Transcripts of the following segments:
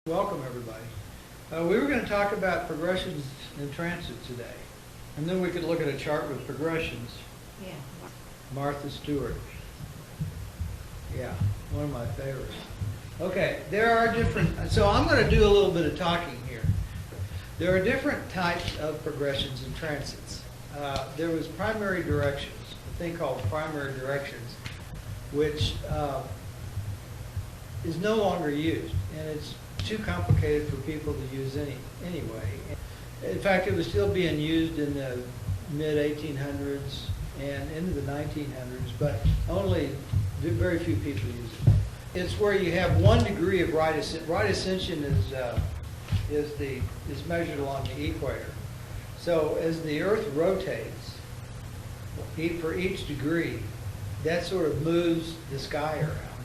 Welcome, everybody. We were going to talk about progressions in transit today. And then we could look at a chart with progressions. Yeah. Martha Stewart. Yeah, one of my favorites. Okay, there are different, so I'm going to do a little bit of talking here. There are different types of progressions in transits. There was primary directions, a thing called primary directions, which is no longer used, and it's too complicated for people to use anyway. In fact, it was still being used in the mid-1800s and into the 1900s, but only very few people use it. It's where you have 1 degree of right ascension is measured along the equator. So as the Earth rotates, for each degree, that sort of moves the sky around,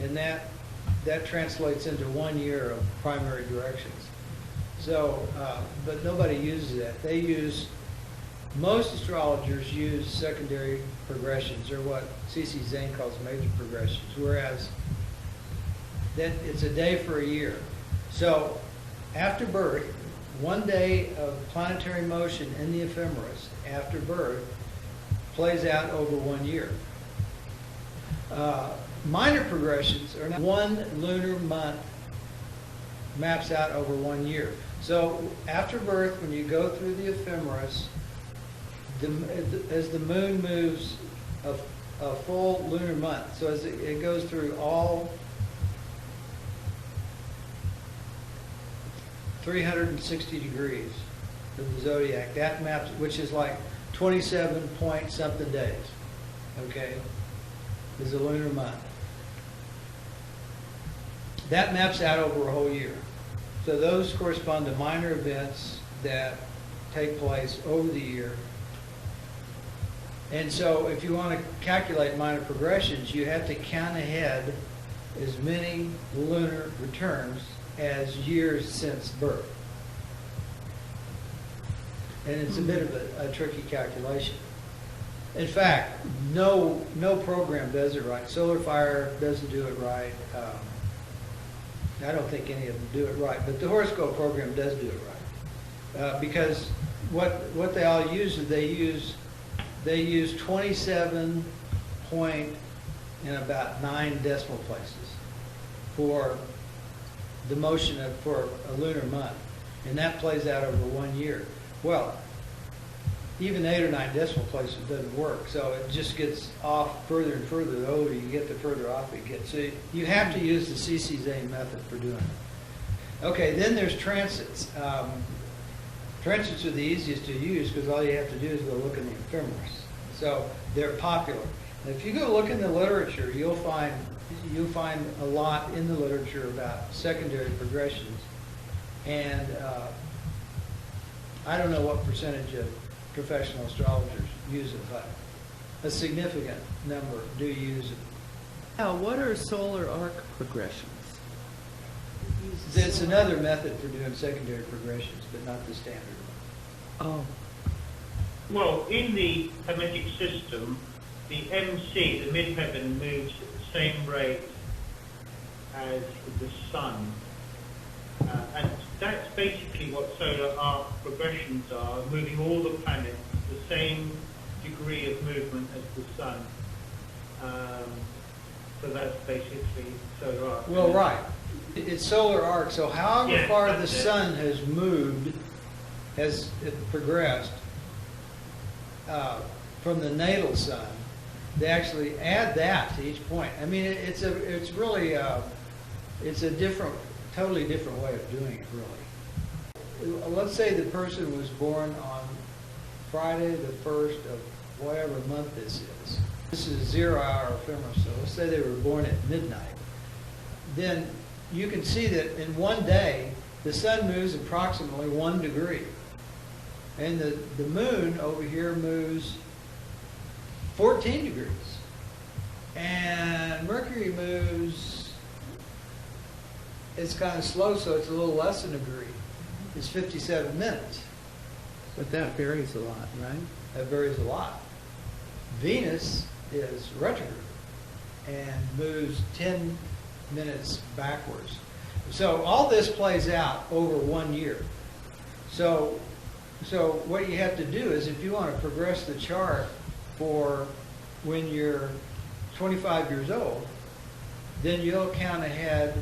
and that translates into 1 year of primary directions. So, but nobody uses that. Most astrologers use secondary progressions, or what C.C. Zane calls major progressions, whereas then it's a day for a year. So after birth, 1 day of planetary motion in the ephemeris after birth plays out over 1 year. Minor progressions are not 1 lunar month maps out over 1 year. So after birth, when you go through the ephemeris, as the moon moves a full lunar month, so as it goes through all 360 degrees of the zodiac, that maps, which is like 27 point something days, okay, is a lunar month. That maps out over a whole year. So those correspond to minor events that take place over the year. And so if you want to calculate minor progressions, you have to count ahead as many lunar returns as years since birth. And it's a bit of a tricky calculation. In fact, no program does it right. Solar Fire doesn't do it right. I don't think any of them do it right, but the horoscope program does do it right. Because what they all use is they use 27 point and about 9 decimal places for the motion for a lunar month, and that plays out over 1 year. Well, even 8 or 9 decimal places doesn't work, so it just gets off further and further. The older you get, the further off it gets. So you have to use the C.C. Zane method for doing it. Okay, then there's transits. Transits are the easiest to use because all you have to do is go look in the ephemeris. So they're popular. And if you go look in the literature, you'll find a lot in the literature about secondary progressions. And I don't know what percentage of professional astrologers use it, but a significant number do use it. Now, what are solar arc progressions? It's another method for doing secondary progressions, but not the standard one. Oh. Well, in the Hermetic system, the MC, the midheaven, moves at the same rate as the sun. And that's basically what solar arc progressions are, moving all the planets the same degree of movement as the sun. So that's basically solar arc. Well, right. It's solar arc, so however far the sun has moved, has it progressed from the natal sun, they actually add that to each point. I mean, it's really a totally different way of doing it, really. Let's say the person was born on Friday the 1st of whatever month this is. This is 0 hour ephemeris, so let's say they were born at midnight. Then you can see that in 1 day, the sun moves approximately 1 degree. And the moon over here moves 14 degrees. And Mercury moves, it's kind of slow, so it's a little less than a degree. It's 57 minutes. But that varies a lot, right? That varies a lot. Venus is retrograde and moves 10 minutes backwards. So all this plays out over 1 year. So what you have to do is, if you want to progress the chart for when you're 25 years old, then you'll count ahead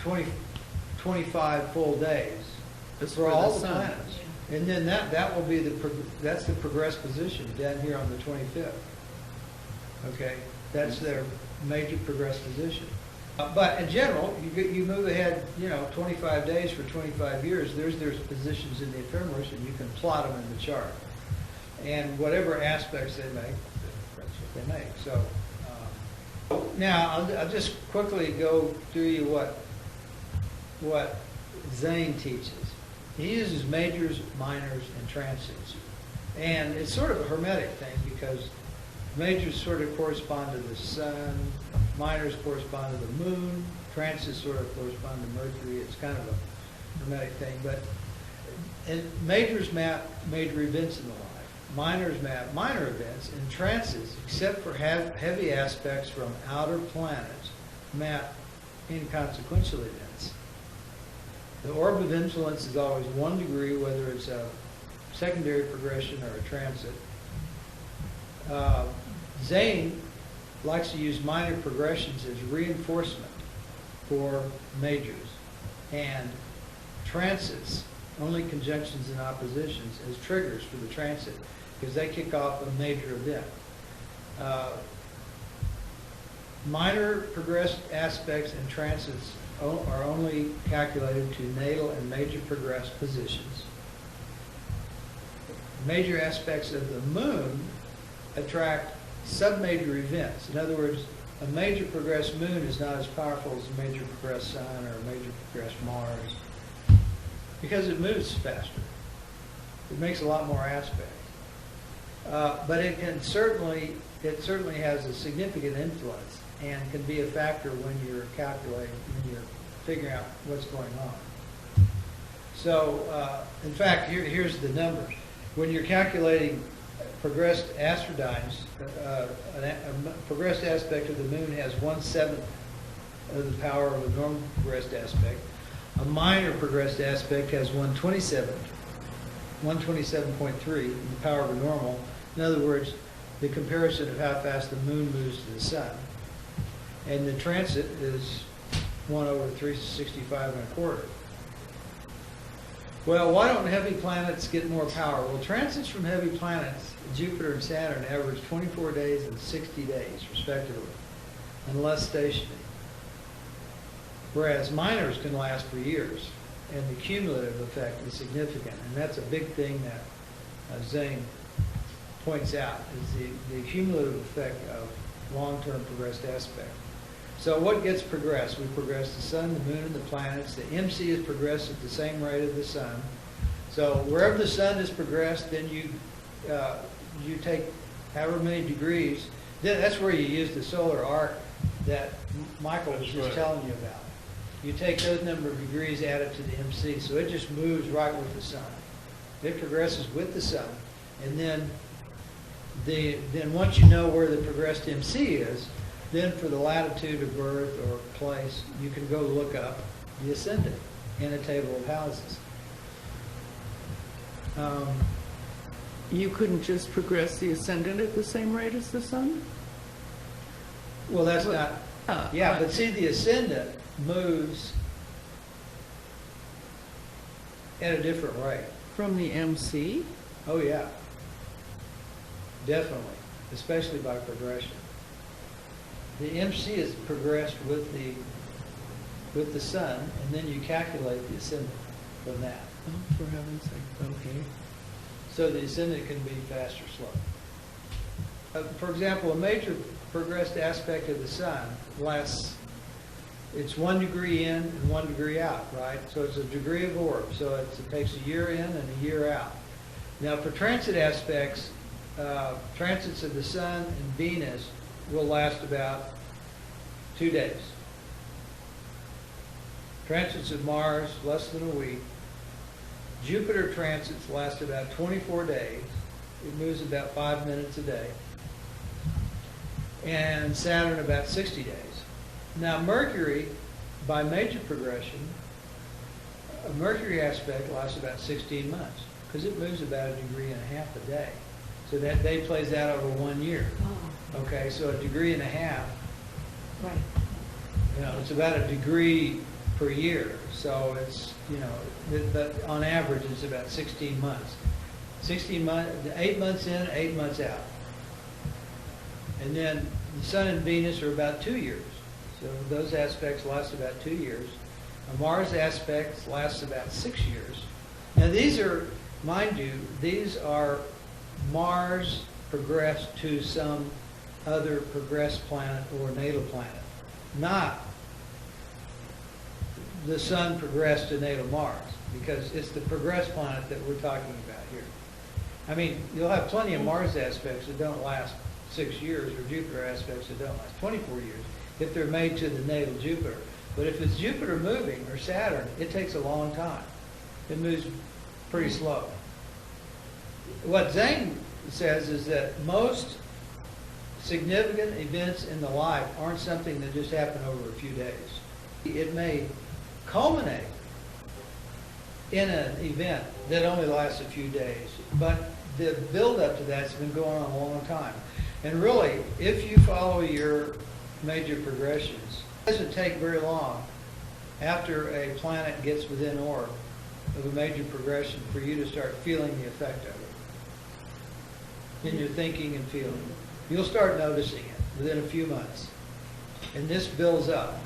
25 full days Just for for all the the sun. planets. And then that will be that's the progressed position down here on the 25th. Okay, that's their major progressed position. But in general, you move ahead, 25 days for 25 years. There's positions in the ephemeris, and you can plot them in the chart. And whatever aspects they make, that's what they make. So now I'll just quickly go through you what Zane teaches. He uses majors, minors, and transits. And it's sort of a hermetic thing, because majors sort of correspond to the sun, minors correspond to the moon, transits sort of correspond to Mercury. It's kind of a hermetic thing. And majors map major events in the life. Minors map minor events, and transits, except for heavy aspects from outer planets, map inconsequential events. The orb of influence is always 1 degree, whether it's a secondary progression or a transit. Zane likes to use minor progressions as reinforcement for majors, and transits, only conjunctions and oppositions, as triggers for the transit, because they kick off a major event. Minor progressed aspects and transits are only calculated to natal and major progressed positions. Major aspects of the moon attract submajor events. In other words, a major progressed moon is not as powerful as a major progressed sun or a major progressed Mars, because it moves faster. It makes a lot more aspects. But it certainly has a significant influence, and can be a factor when you're calculating, when you're figuring out what's going on. So, in fact, here's the numbers. When you're calculating progressed astrodynes, a progressed aspect of the moon has 1/7 of the power of a normal progressed aspect. A minor progressed aspect has 127.3 the power of a normal. In other words, the comparison of how fast the moon moves to the sun. And the transit is 1/365 1/4. Well, why don't heavy planets get more power? Well, transits from heavy planets, Jupiter and Saturn, average 24 days and 60 days, respectively, and less stationary. Whereas minors can last for years, and the cumulative effect is significant. And that's a big thing that Zane points out, is the cumulative effect of long-term progressed aspect. So what gets progressed? We progress the sun, the moon, and the planets. The MC is progressed at the same rate of the sun. So wherever the sun is progressed, then you take however many degrees. That's where you use the solar arc that Michael was just telling you about. You take those number of degrees, add it to the MC, so it just moves right with the sun. It progresses with the sun, and then once you know where the progressed MC is, then for the latitude of birth or place, you can go look up the ascendant in a table of houses. You couldn't just progress the ascendant at the same rate as the sun? Well, that's not, yeah, but see, the ascendant moves at a different rate. From the MC? Oh, yeah. Definitely, especially by progression. The MC is progressed with the sun, and then you calculate the ascendant from that. Oh, for heaven's sake, okay. So the ascendant can be fast or slow. For example, a major progressed aspect of the sun lasts, it's 1 degree in and 1 degree out, right? So it's a degree of orb. So it takes a year in and a year out. Now for transit aspects, transits of the sun and Venus will last about 2 days. Transits of Mars, less than a week. Jupiter transits last about 24 days. It moves about 5 minutes a day. And Saturn about 60 days. Now Mercury by major progression, a Mercury aspect lasts about 16 months because it moves about 1.5 degrees a day. So that day plays out over 1 year. Oh, Okay, so 1.5 degrees, right. it's about 1 degree per year. So it's, but on average, it's about 16 months. 16 months, 8 months in, 8 months out. And then the Sun and Venus are about 2 years. So those aspects last about 2 years. A Mars aspect lasts about 6 years. Now these are, mind you, these are Mars progressed to some other progressed planet or natal planet, not the Sun progressed to natal Mars, because it's the progressed planet that we're talking about here. I mean, you'll have plenty of Mars aspects that don't last 6 years, or Jupiter aspects that don't last 24 years, if they're made to the natal Jupiter. But if it's Jupiter moving, or Saturn, it takes a long time. It moves pretty slow. What Zane says is that most significant events in the life aren't something that just happen over a few days. It may culminate in an event that only lasts a few days, but the build-up to that's been going on a long time. And really, if you follow your major progressions, it doesn't take very long after a planet gets within orb of a major progression for you to start feeling the effect of it in your thinking and feeling. You'll start noticing it within a few months. And this builds up.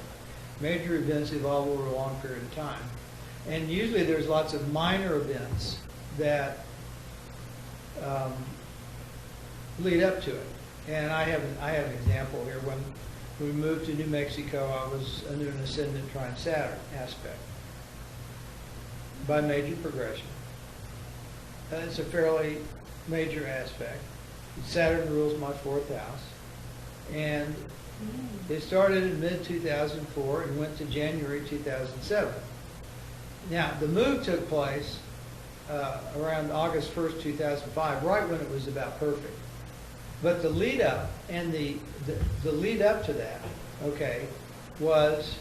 Major events evolve over a long period of time. And usually there's lots of minor events that lead up to it. And I have an example here. When we moved to New Mexico, I was under an ascendant trine Saturn aspect by major progression. It's a fairly major aspect. Saturn rules my 4th house. And it started in mid-2004 and went to January 2007. Now, the move took place around August 1st, 2005, right when it was about perfect. But the lead up and the lead up to that, okay, was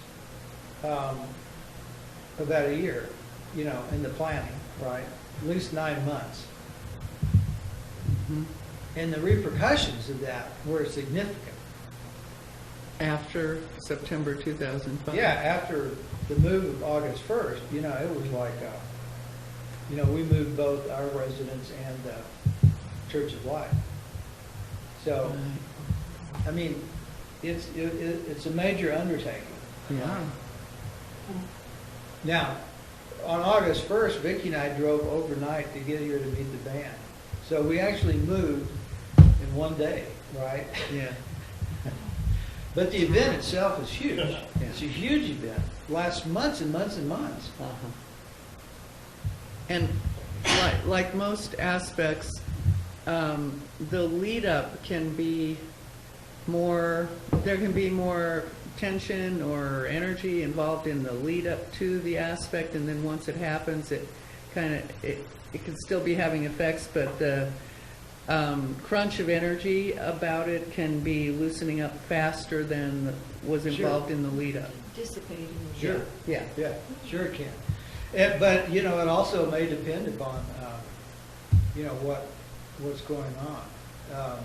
about a year, in the planning, right? At least 9 months. Mm-hmm. And the repercussions of that were significant. After September 2005? Yeah, after the move of August 1st, it was like, we moved both our residence and Church of Life. So, I mean, it's a major undertaking. Yeah. Now, on August 1st, Vicki and I drove overnight to get here to meet the band. So we actually moved in 1 day, right? Yeah. But the event itself is huge. Yeah. It's a huge event. It lasts months and months and months. Uh-huh. And like most aspects, the lead up can be more, there can be more tension or energy involved in the lead up to the aspect, and then once it happens, it can still be having effects, but the crunch of energy about it can be loosening up faster than was involved in the lead up. Dissipating. Sure. Yeah. Yeah, sure it can. But, it also may depend upon, what's going on.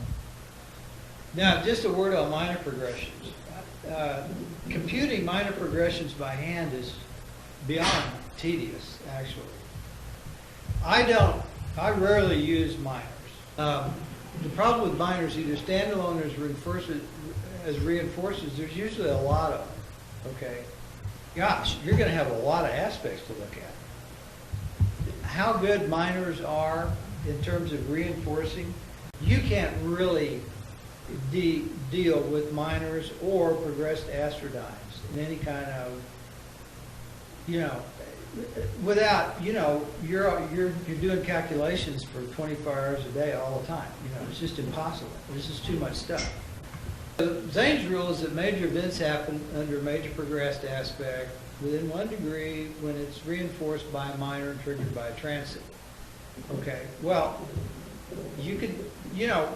Now, just a word on minor progressions. Computing minor progressions by hand is beyond tedious, actually. I rarely use minors. The problem with minors, either standalone or as reinforcers, there's usually a lot of them, okay? Gosh, you're going to have a lot of aspects to look at. How good minors are in terms of reinforcing, you can't really deal with minors or progressed astrodynes in any kind of, without, you're doing calculations for 24 hours a day all the time. It's just impossible. This is too much stuff. Zane's rule is that major events happen under a major progressed aspect within 1 degree when it's reinforced by a minor and triggered by a transit. Okay, well, you could,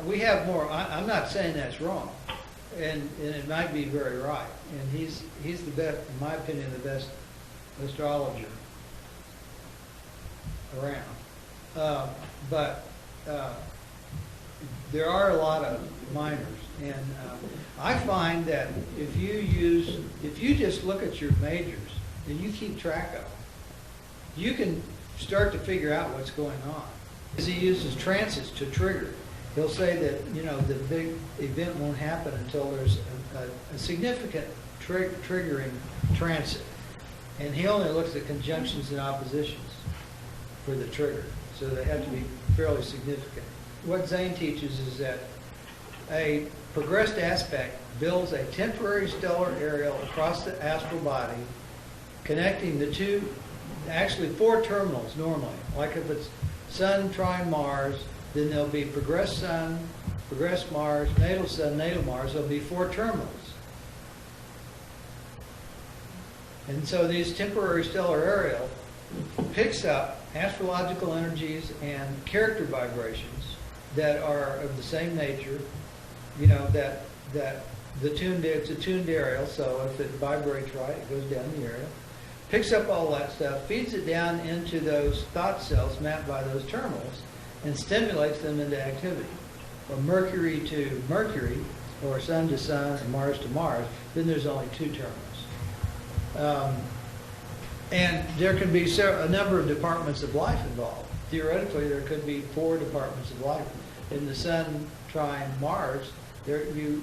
we have more, I'm not saying that's wrong, and it might be very right. And he's the best, in my opinion, the best astrologer around. But there are a lot of minors, and I find that if you just look at your majors and you keep track of them, you can start to figure out what's going on. Because he uses transits to trigger. He'll say that, the big event won't happen until there's a significant triggering transit. And he only looks at conjunctions and oppositions for the trigger. So they have to be fairly significant. What Zane teaches is that a progressed aspect builds a temporary stellar aerial across the astral body, connecting the two, actually 4 terminals normally. Like if it's Sun trine Mars, then there'll be progressed Sun, progressed Mars, natal Sun, natal Mars. There'll be 4 terminals. And so these temporary stellar aerial picks up astrological energies and character vibrations that are of the same nature, that it's a tuned aerial, so if it vibrates right, it goes down the aerial, picks up all that stuff, feeds it down into those thought cells mapped by those terminals, and stimulates them into activity. From Mercury to Mercury, or Sun to Sun, and Mars to Mars, then there's only 2 terminals. And there can be a number of departments of life involved. Theoretically, there could be 4 departments of life. In the Sun trine Mars, the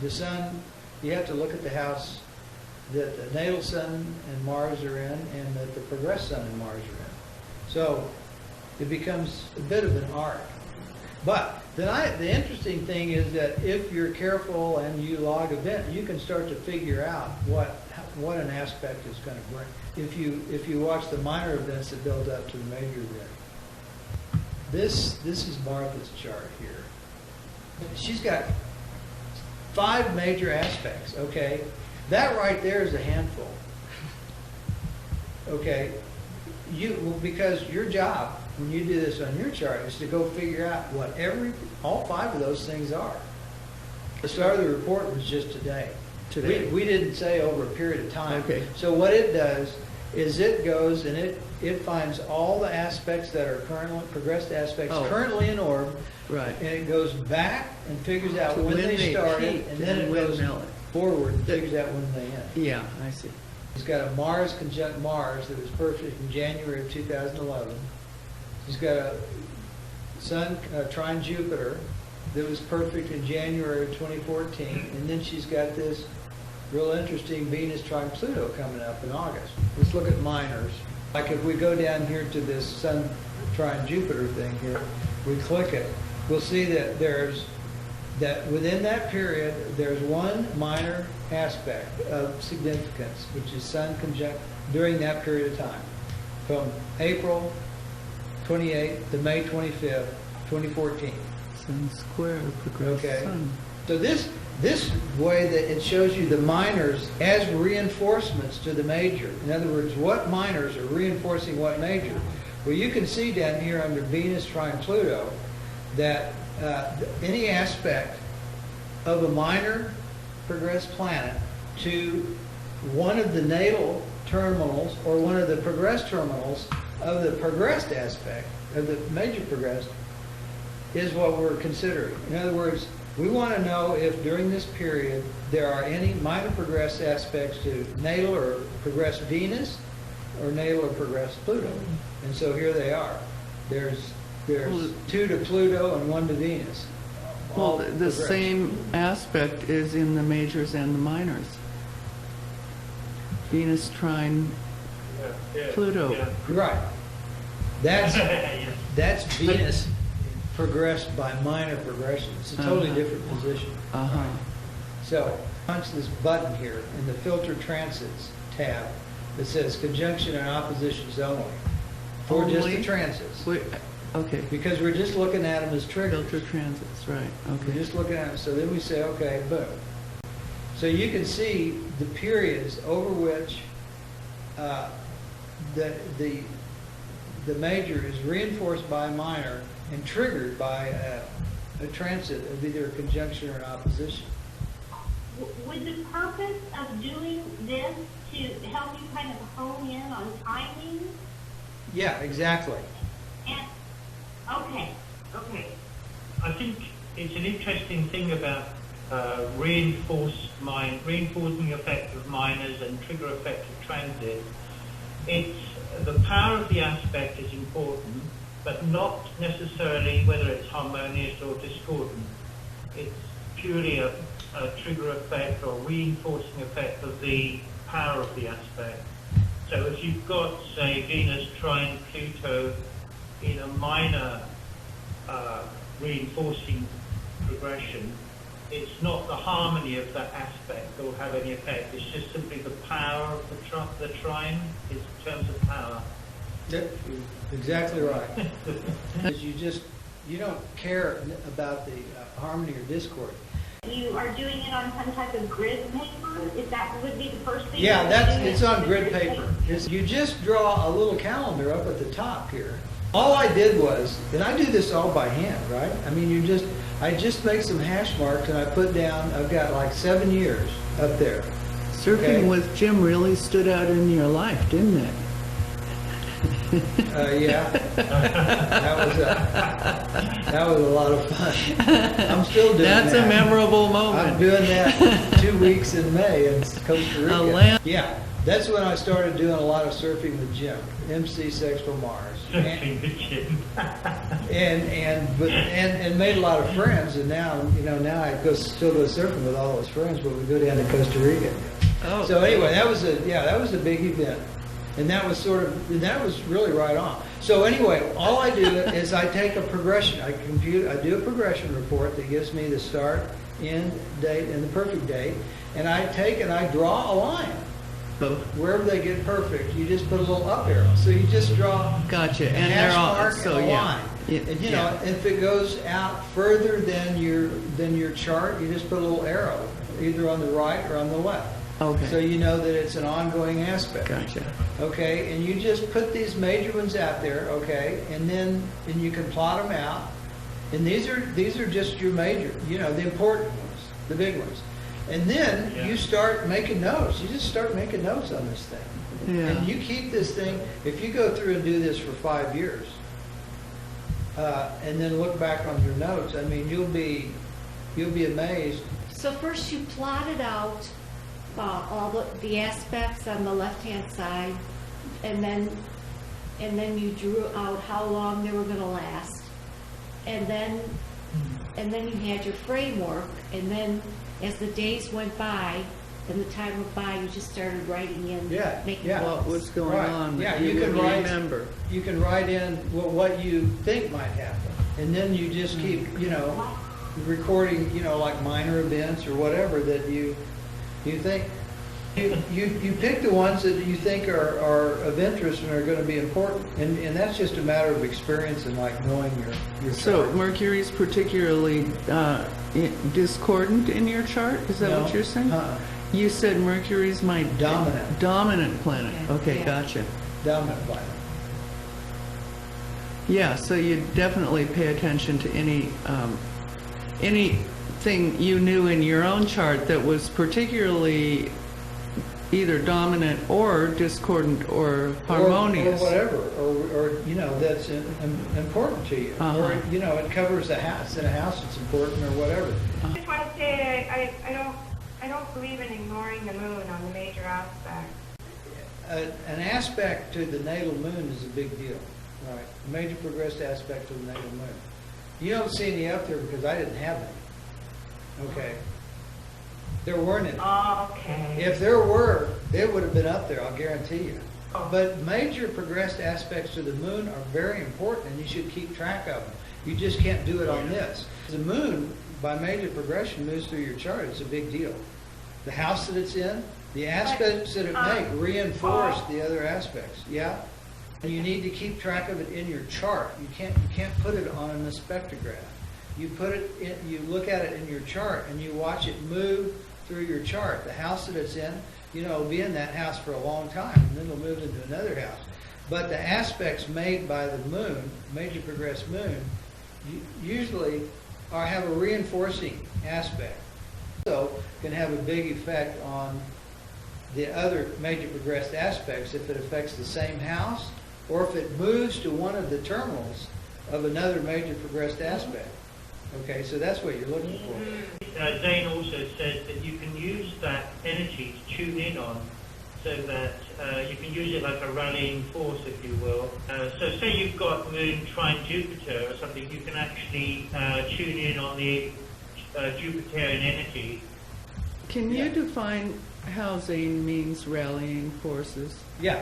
Sun, you have to look at the house that the natal Sun and Mars are in, and that the progressed Sun and Mars are in. So it becomes a bit of an art. But the interesting thing is that if you're careful and you log event, you can start to figure out what an aspect is going to bring. If you watch the minor events that build up to the major event. This is Martha's chart here. She's got 5 major aspects, okay? That right there is a handful. Okay? Because your job, when you do this on your chart, is to go figure out what all 5 of those things are. The start of the report was just today. We didn't say over a period of time. Okay. So what it does is it goes and it finds all the aspects that are progressed aspects currently in orb. Right. And it goes back and figures out when they started, and then it goes forward and figures out when they end. Yeah, I see. He's got a Mars conjunct Mars that was perfect in January of 2011. He's got a Sun trine Jupiter that was perfect in January of 2014. And then she's got this real interesting Venus trine Pluto coming up in August. Let's look at minors. Like if we go down here to this Sun trine Jupiter thing here, we click it, we'll see that within that period, there's one minor aspect of significance, which is Sun conjunct during that period of time, from April 28th to May 25th, 2014. Sun square progressed Sun. So this way that it shows you the minors as reinforcements to the major. In other words, what minors are reinforcing what major. Well, you can see down here under Venus trine Pluto that any aspect of a minor progressed planet to one of the natal terminals or one of the progressed terminals of the progressed aspect of the major progressed is what we're considering. In other words, we want to know if during this period there are any minor progressed aspects to natal or progressed Venus or natal or progressed Pluto. And so here they are. There's 2 to Pluto and 1 to Venus. Well, the same aspect is in the majors and the minors. Venus trine Pluto. Yeah. Right. That's Venus progressed by minor progression. It's a totally different position. So, punch this button here in the Filter Transits tab that says Conjunction and Oppositions only. For just the transits. Okay. Because we're just looking at them as triggers. Filter transits, right. We're Okay. just looking at them. So then we say, okay, boom. So you can see the periods over which the major is reinforced by a minor and triggered by a transit of either a conjunction or an opposition. Would the purpose of doing this to help you kind of hone in on timing? Yeah, exactly. And, okay. I think it's an interesting thing about reinforcing effect of minors and trigger effect of transit. It's the power of the aspect is important, but not necessarily whether it's harmonious or discordant. It's purely a trigger effect or reinforcing effect of the power of the aspect. So if you've got, say, Venus trine Pluto in a minor reinforcing progression, it's not the harmony of that aspect that will have any effect. It's just simply the power of the trine in terms of power. Yep, exactly right. Because you don't care about the harmony or discord. You are doing it on some type of grid paper? Is that would be the first thing? Yeah, it's on grid paper. You just draw a little calendar up at the top here. All I did was, and I do this all by hand, right? I mean, I just make some hash marks and I put down, I've got like 7 years up there. Surfing Okay. with Jim really stood out in your life, didn't it? Yeah, that was a lot of fun. I'm still doing that. That's a memorable I'm moment. doing that 2 weeks in May in Costa Rica. land- Yeah, that's when I started doing a lot of surfing with Jim, MC Sexual Mars, and made a lot of friends. And now, now I still go surfing with all those friends, but we go down to Costa Rica. Oh. So anyway, that was a big event. And that was really right on. So anyway, all I do is I take a progression. I do a progression report that gives me the start, end, date, and the perfect date. And I draw a line. Wherever they get perfect, you just put a little up arrow. So you just draw Gotcha. a And hash they're all mark so and a yeah. line. Yeah, And yeah. if it goes out further than your chart, you just put a little arrow, either on the right or on the left. Okay. So you know that it's an ongoing aspect. Gotcha. Okay, and you just put these major ones out there, okay, and you can plot them out. And these are just your major, the important ones, the big ones. And then you start making notes. You just start making notes on this thing. Yeah. And you keep this thing, if you go through and do this for 5 years, and then look back on your notes, I mean, you'll be amazed. So first you plotted out all the aspects on the left-hand side, and then you drew out how long they were going to last, and then you had your framework, and then as the days went by and the time went by, you just started writing in, making notes. What was going Right. on? Yeah, that you can would write. remember. You can write in what you think might happen, and then you just keep, recording, like minor events or whatever that you think. You pick the ones that you think are of interest and are going to be important, and that's just a matter of experience and like knowing your So chart. Mercury's particularly discordant in your chart? Is that No. what you're saying? You said Mercury's my Dominant. dominant planet. Okay, Yeah. gotcha. Dominant planet. Yeah, so you definitely pay attention to anything you knew in your own chart that was particularly either dominant or discordant or harmonious. or whatever, or that's important to you, Uh-huh. or it covers the house. In a house, it's important, or whatever. I just want to say I don't believe in ignoring the moon on the major aspect. An aspect to the natal moon is a big deal, right? A major progressed aspect to the natal moon. You don't see any up there because I didn't have any. Okay. There weren't any. Okay. If there were, they would have been up there, I'll guarantee you. But major progressed aspects to the moon are very important, and you should keep track of them. You just can't do it on this. The moon, by major progression, moves through your chart. It's a big deal. The house that it's in, the aspects that it makes reinforce the other aspects. Yeah? And you need to keep track of it in your chart. You can't put it on a spectrograph. You put it in, you look at it in your chart, and you watch it move through your chart. The house that it's in, it'll be in that house for a long time, and then it'll move into another house. But the aspects made by the moon, major progressed moon, usually have a reinforcing aspect. also can have a big effect on the other major progressed aspects if it affects the same house or if it moves to one of the terminals of another major progressed aspect. Okay, so that's what you're looking for. Dane also says that you can use that energy to tune in on, so that you can use it like a rallying force, if you will. So say you've got Moon trine Jupiter or something, you can actually tune in on the Jupiterian energy. Can you define housing means rallying forces? Yeah,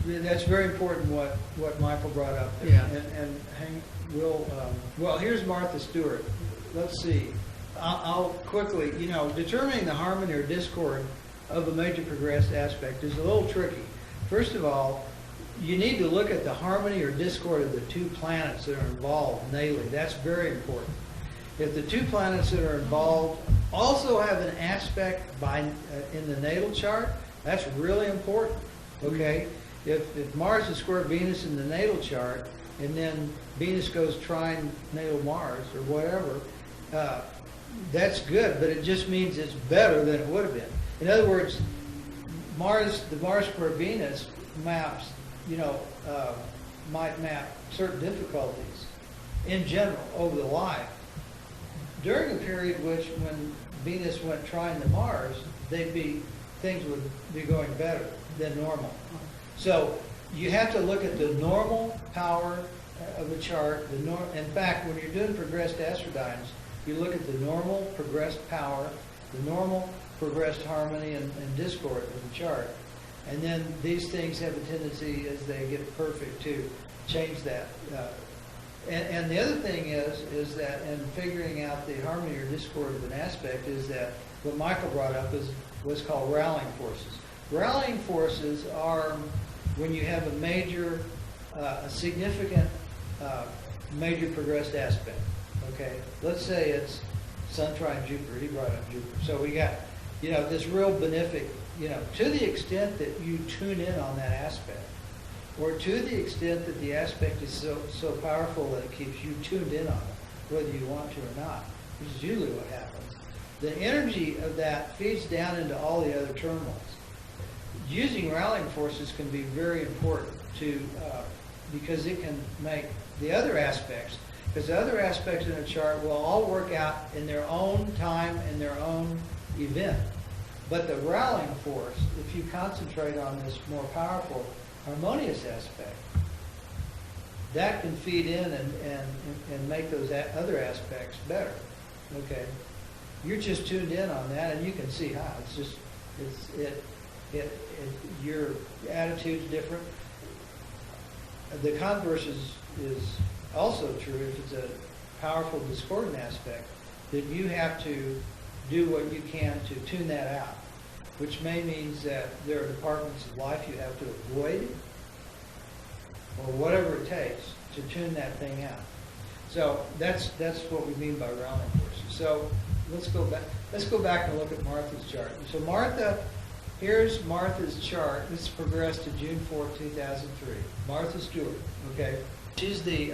that's very important what Michael brought up there. Yeah. And well, here's Martha Stewart. Let's see. I'll quickly, determining the harmony or discord of a major progressed aspect is a little tricky. First of all, you need to look at the harmony or discord of the two planets that are involved natally. That's very important. If the two planets that are involved also have an aspect in the natal chart, that's really important. Okay? If Mars is square Venus in the natal chart, and then Venus goes trine natal Mars or whatever, that's good, but it just means it's better than it would have been. In other words, the Mars square Venus maps, might map certain difficulties in general over the life. During a period when Venus went trine to Mars, things would be going better than normal. So you have to look at the normal power of the chart. In fact, when you're doing progressed astrodynes, you look at the normal progressed power, the normal progressed harmony and discord of the chart. And then these things have a tendency, as they get perfect, to change that. And the other thing is that in figuring out the harmony or discord of an aspect is that what Michael brought up is what's called rallying forces. Rallying forces are when you have a significant major progressed aspect. Okay, let's say it's Sun trine Jupiter. He brought up Jupiter. So we got, this real benefic, to the extent that you tune in on that aspect, or to the extent that the aspect is so powerful that it keeps you tuned in on it, whether you want to or not, which is usually what happens. The energy of that feeds down into all the other terminals. Using rallying forces can be very important because it can make the other aspects, because the other aspects in a chart will all work out in their own time and their own event. But the rallying force, if you concentrate on this more powerful, harmonious aspect, that can feed in and make those other aspects better. Okay, you're just tuned in on that, and you can see how your attitude's different. The converse is also true. If it's a powerful discordant aspect, then you have to do what you can to tune that out, which may means that there are departments of life you have to avoid, or whatever it takes to tune that thing out. So that's what we mean by rallying forces. So let's go back and look at Martha's chart. So here's Martha's chart. This progressed to June 4, 2003. Martha Stewart, okay? She's the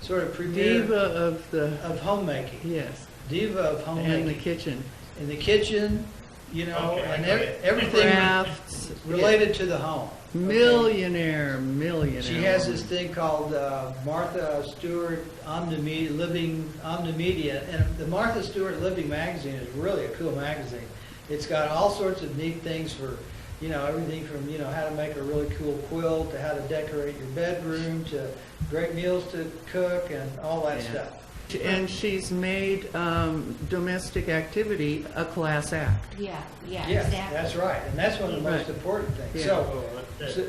sort of premier Diva of homemaking. yes, Diva of homemaking. and the kitchen. In the kitchen, Okay, and I got it. everything Crafts, related to the home. Okay? millionaire. She has this thing called Martha Stewart Omnimedia, and the Martha Stewart Living Magazine is really a cool magazine. It's got all sorts of neat things for, everything from, how to make a really cool quilt to how to decorate your bedroom to great meals to cook and all that stuff. And she's made domestic activity a class act. Yeah, Yes, exactly. that's right, and that's one of the most Right. important things. Yeah.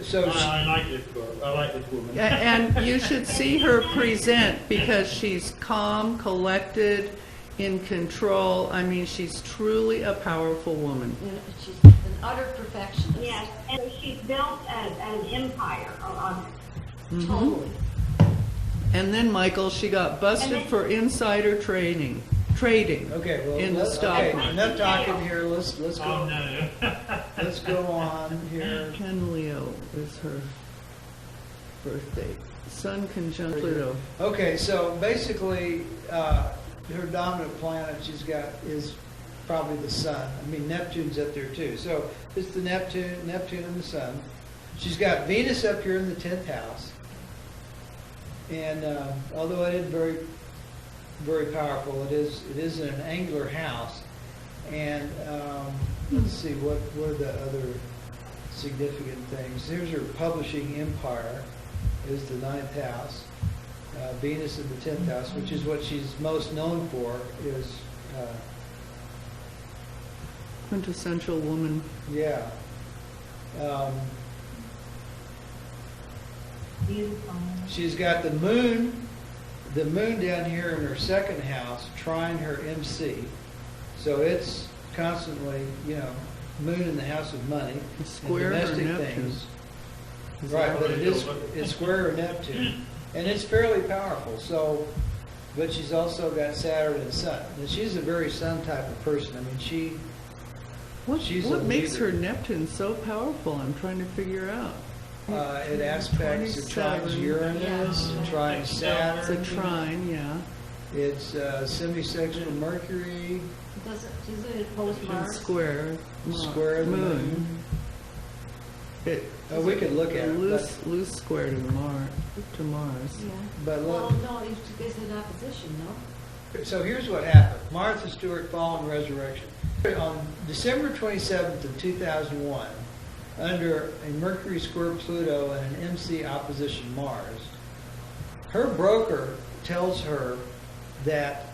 So, I like this book. I like this woman. And you should see her present because she's calm, collected, in control. I mean, she's truly a powerful woman. She's an utter perfectionist. Yes, and she's built an empire on it. Totally. And then, Michael, she got busted for insider trading okay, well, in the stock okay, market. enough talking here. Let's Oh go. no. Let's go on here. 10 Leo is her birthday. Sun conjunct Pluto. Okay, so basically, her dominant planet she's got is probably the sun. I mean, Neptune's up there too. So it's the Neptune and the sun. She's got Venus up here in the 10th house. And although it is very, very powerful, it is in an angular house. And let's see, what are the other significant things? Here's her publishing empire, is the 9th house. Venus in the 10th house, which is what she's most known for, is Quintessential woman. yeah. She's got the moon down here in her 2nd house, trine her MC. So it's constantly, moon in the house of money. Square and or domestic Neptune? things. Right, but it's square or Neptune. And it's fairly powerful. So, but she's also got Saturn and Sun. And she's a very Sun type of person. I mean, she's What a makes leader. her Neptune so powerful? I'm trying to figure out. It aspects, it trines 27. Uranus, it trines It's Saturn. a trine, yeah. It's semisexual Mercury, Doesn't it oppose And Mars? square. square the moon. It, We could look at it, loose square to Mars. Yeah. but Well, look. no, it's in opposition, no? So here's what happened. Martha Stewart, Fall and Resurrection. On December 27th of 2001, under a Mercury square Pluto and an MC opposition Mars, her broker tells her that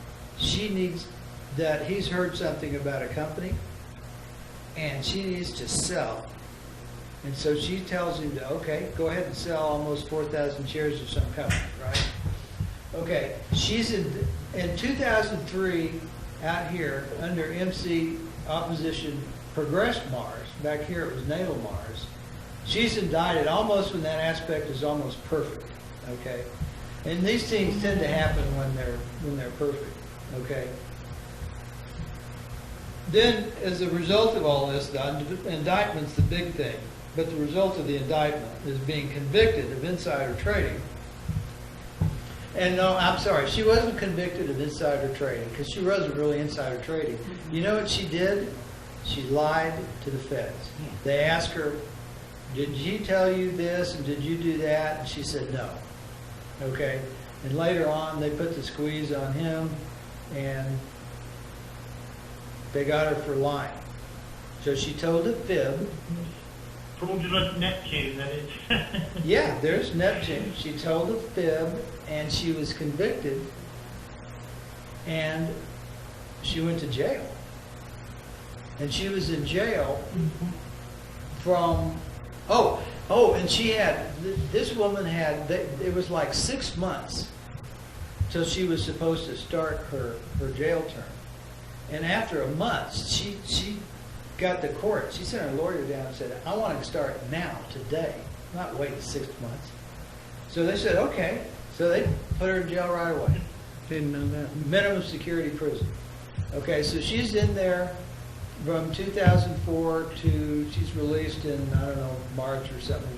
that he's heard something about a company and she needs to sell. And so she tells him to, okay, go ahead and sell almost 4,000 shares of some company, right? Okay, she's in 2003 out here under MC opposition progressed Mars. Back here it was natal Mars. She's indicted almost when that aspect is almost perfect, okay? And these things tend to happen when they're perfect, okay? Then, as a result of all this, the indictment's the big thing. But the result of the indictment is being convicted of insider trading. And no, I'm sorry, she wasn't convicted of insider trading because she wasn't really insider trading. You know what she did? She lied to the feds. They asked her, did he tell you this and did you do that? And she said no. Okay? And later on, they put the squeeze on him and they got her for lying. So she told a fib. Fraudulent Neptune, that is. Yeah, there's Neptune. She told a fib and she was convicted and she went to jail. And she was in jail from, and she had, this woman had, it was like 6 months till she was supposed to start her jail term. And after a month, she got to court. She sent her lawyer down and said, I want to start now, today, not wait 6 months. So they said, okay. So they put her in jail right away. Didn't know that. Minimum security prison. Okay, so she's in there from 2004 to, she's released in, I don't know, March or something,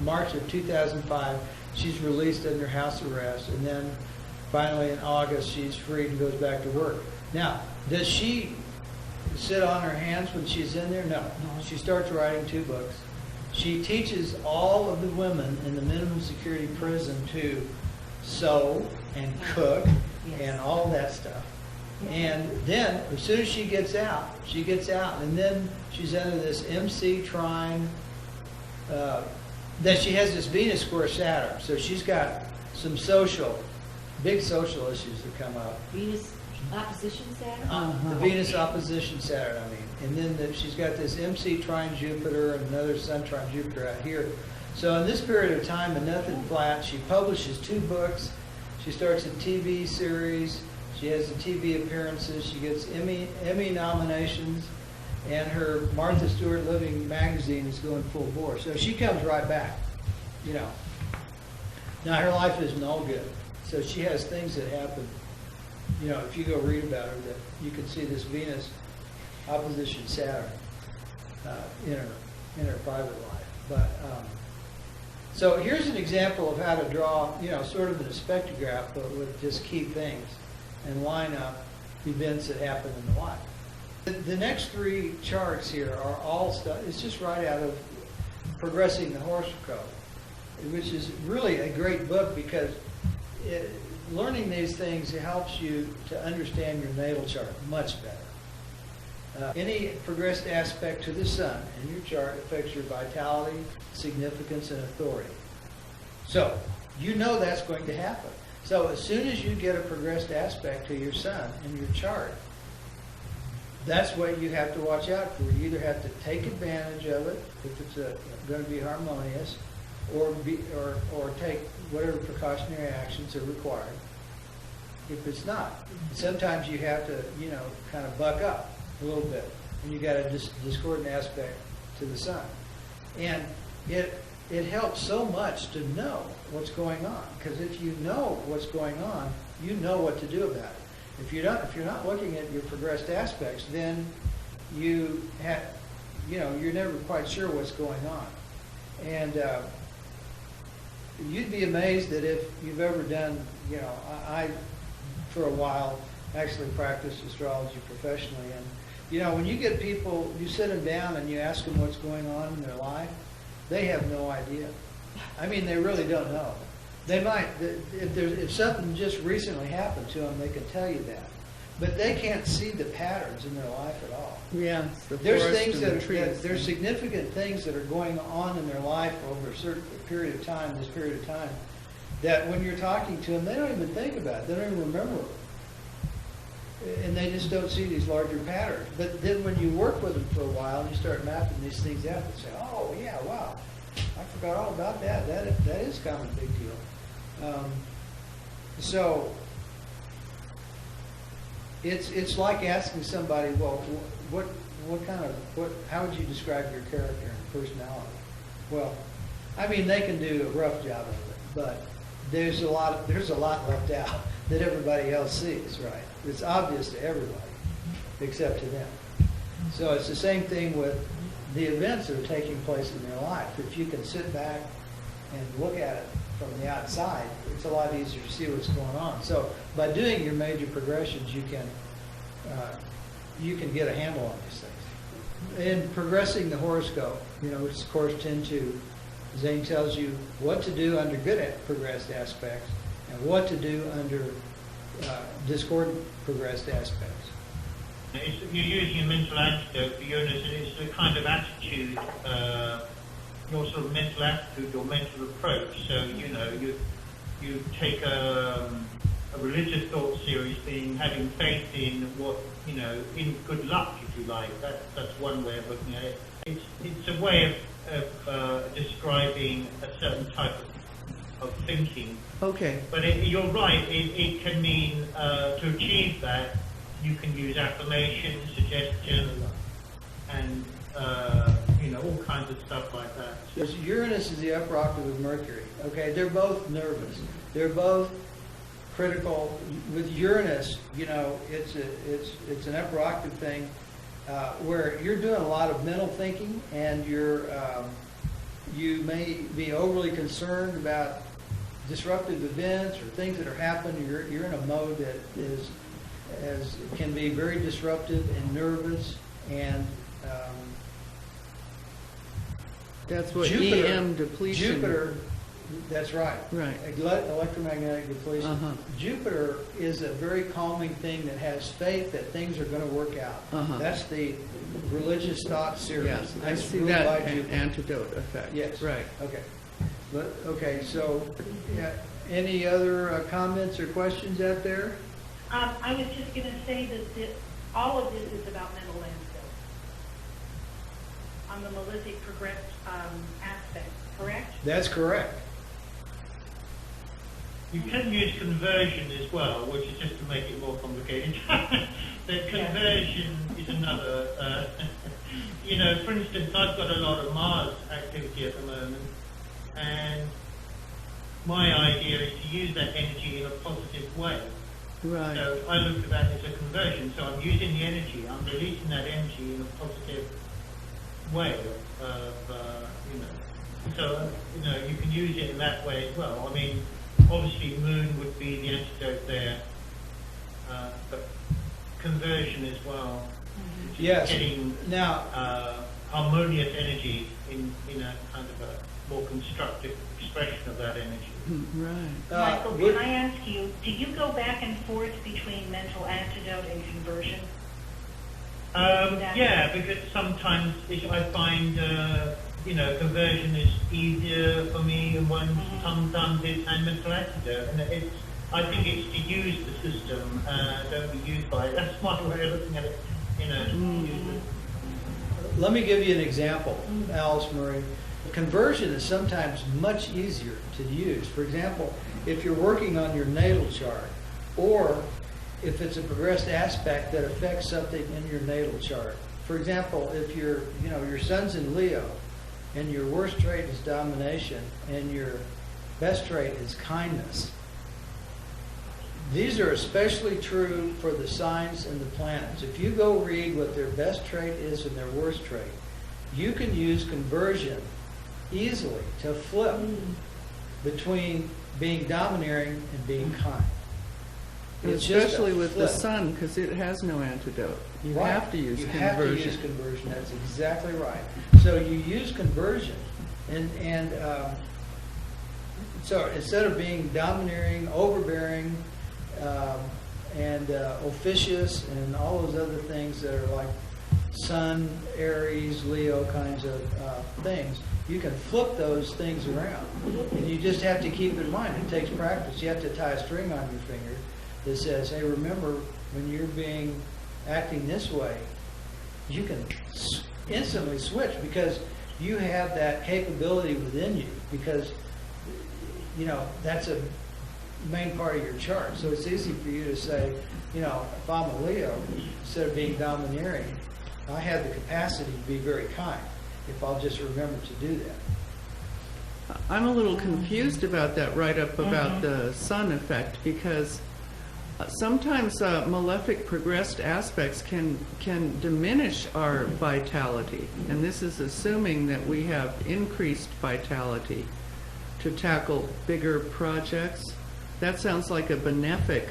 March of 2005, she's released under house arrest, and then finally in August, she's freed and goes back to work. Now, does she sit on her hands when she's in there? No. She starts writing 2 books. She teaches all of the women in the minimum security prison to sew and cook and all that stuff. And then, as soon as she gets out, and then she's under this MC trine, that she has this Venus square Saturn. So she's got some big social issues that come up. Venus opposition Saturn? The Venus opposition Saturn, I mean. And then she's got this MC trine Jupiter and another Sun trine Jupiter out here. So in this period of time, in nothing flat, she publishes 2 books. She starts a TV series. She has the TV appearances. She gets Emmy nominations. And her Martha Stewart Living magazine is going full bore. So she comes right back, Now, her life isn't all good. So she has things that happen. If you go read about her, that you can see this Venus opposition Saturn in her private life. But so here's an example of how to draw, sort of in a spectrograph, but with just key things and line up events that happen in the life. The next three charts here are all stuff, it's just right out of Progressing the Horoscope, which is really a great book because learning these things helps you to understand your natal chart much better. Any progressed aspect to the sun in your chart affects your vitality, significance, and authority. So, you know that's going to happen. So as soon as you get a progressed aspect to your sun in your chart, that's what you have to watch out for. You either have to take advantage of it if it's going to be harmonious, or take whatever precautionary actions are required if it's not. Sometimes you have to, kind of buck up a little bit, and you got a discordant aspect to the sun. And it helps so much to know what's going on, because if you know what's going on, you know what to do about it. If you're not looking at your progressed aspects, then you're never quite sure what's going on. And you'd be amazed that if you've ever done, I for a while actually practiced astrology professionally, and when you get people, you sit them down and you ask them what's going on in their life, they have no idea. I mean, they really don't know. They might, if something just recently happened to them, they can tell you that. But they can't see the patterns in their life at all. Yeah, There's things there's significant things that are going on in their life over a certain period of time, that when you're talking to them, they don't even think about it. They don't even remember it. And they just don't see these larger patterns. But then when you work with them for a while and you start mapping these things out and say, oh, yeah, wow, I forgot all about that. That is kind of a big deal. So it's like asking somebody, well, how would you describe your character and personality? Well, I mean, they can do a rough job of it, but there's a lot left out that everybody else sees, right? It's obvious to everybody except to them. So it's the same thing with the events that are taking place in their life. If you can sit back and look at it from the outside, it's a lot easier to see what's going on. So by doing your major progressions, you can get a handle on these things. In Progressing the Horoscope, which is course 10.2, Zane tells you what to do under good progressed aspects and what to do under discordant progressed aspects. You're using a mental antidote for Uranus, and it's the kind of attitude, your sort of mental attitude, your mental approach. So, you take a religious thought series, being having faith in what, in good luck, if you like. That's one way of looking at it. It's a way of describing a certain type of thinking. Okay. But you're right, it can mean, to achieve that, you can use affirmation, suggestion, and, all kinds of stuff like that. Uranus is the upper octave of Mercury. Okay, they're both nervous. They're both critical. With Uranus, it's an upper octave thing where you're doing a lot of mental thinking, and you may be overly concerned about disruptive events or things that are happening. You're in a mode that can be very disruptive and nervous, and that's what Jupiter, EM depletion. Jupiter, that's right. Right. Electromagnetic depletion. Uh-huh. Jupiter is a very calming thing that has faith that things are going to work out. Uh-huh. That's the religious thought series. Yes, I That's see ruled that by Jupiter. antidote effect. Yes. Right. Okay. So, any other comments or questions out there? I was just going to say that all of this is about mental landscape on the malefic progressed aspect, correct? That's correct. You can use conversion as well, which is just to make it more complicated. But conversion is another, for instance, I've got a lot of Mars activity at the moment, and my idea is to use that energy in a positive way. Right. So I look at that as a conversion. So I'm using the energy, I'm releasing that energy in a positive way So, you can use it in that way as well. I mean, obviously moon would be the antidote there, but conversion as well. Yes. Getting Now, harmonious energy in a kind of a more constructive expression of that energy. Right. Michael, can I ask you, do you go back and forth between mental antidote and conversion? Yeah, because sometimes I find, conversion is easier for me, and sometimes it's mental antidote, and I think it's to use the system, don't be used by it. That's my way of looking at it, let me give you an example, Alice Marie. Conversion is sometimes much easier to use. For example, if you're working on your natal chart, or if it's a progressed aspect that affects something in your natal chart. For example, if your sun's in Leo, and your worst trait is domination, and your best trait is kindness. These are especially true for the signs and the planets. If you go read what their best trait is and their worst trait, you can use conversion easily to flip between being domineering and being kind. It's just a Especially with the flip. sun, because it has no antidote. You Right. have to use You conversion. have to use conversion. That's exactly right. So you use conversion, and so instead of being domineering, overbearing, and officious, and all those other things that are like Sun, Aries, Leo kinds of things, you can flip those things around. And you just have to keep in mind, it takes practice. You have to tie a string on your finger that says, hey, remember, when you're acting this way, you can instantly switch, because you have that capability within you, because that's a main part of your chart. So it's easy for you to say, if I'm a Leo, instead of being domineering, I have the capacity to be very kind, if I'll just remember to do that. I'm a little confused about that write-up about the sun effect, because sometimes malefic progressed aspects can diminish our vitality, and this is assuming that we have increased vitality to tackle bigger projects. That sounds like a benefic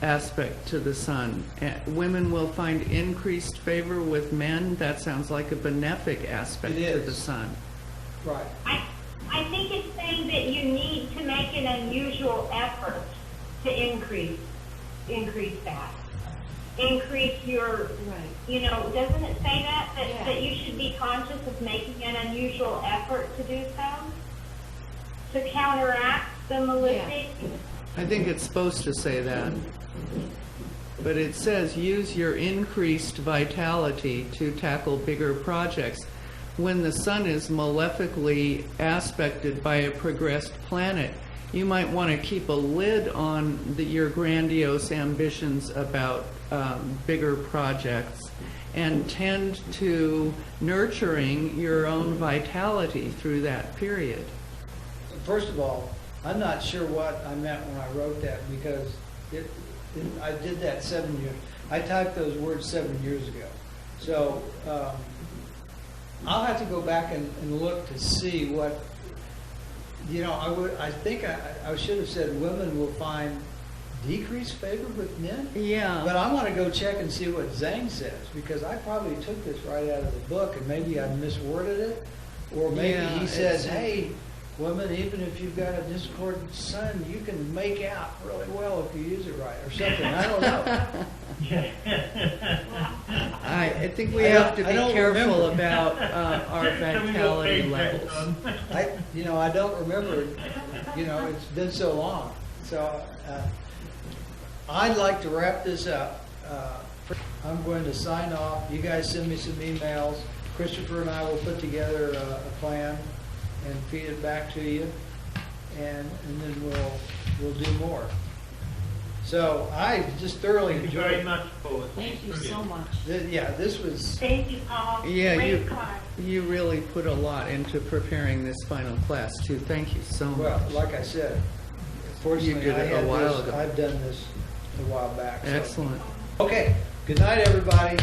aspect to the sun. Women will find increased favor with men. That sounds like a benefic aspect It to is. the sun. Right. I think it's saying that you need to make an unusual effort to increase that. Increase your, doesn't it say that? Yeah. That you should be conscious of making an unusual effort to do so? To counteract the malefic? I think it's supposed to say that. But it says use your increased vitality to tackle bigger projects. When the sun is malefically aspected by a progressed planet, you might want to keep a lid on your grandiose ambitions about bigger projects, and tend to nurturing your own vitality through that period. First of all, I'm not sure what I meant when I wrote that, because I did that 7 years. I typed those words 7 years ago. So I'll have to go back and look to see what, I think I should have said women will find decreased favor with men. Yeah. But I want to go check and see what Zhang says, because I probably took this right out of the book, and maybe I misworded it, or maybe Yeah, he says, it's- hey, women, even if you've got a discordant sun, you can make out really well if you use it right, or something. I don't know. I think we I have don't- to I be don't careful remember. about our vitality levels. I don't remember. It's been so long. So I'd like to wrap this up. I'm going to sign off. You guys send me some emails. Christopher and I will put together a plan and feed it back to you, and then we'll do more. So I just thoroughly Thank you very enjoyed. much, Paul. Thank you so much. This was. Thank you, Paul. Yeah, Great class. you really put a lot into preparing this final class too. Thank you so much. Well, like I said, fortunately, You did it a while ago. I've done this a while back. So. Excellent. Okay, good night, everybody.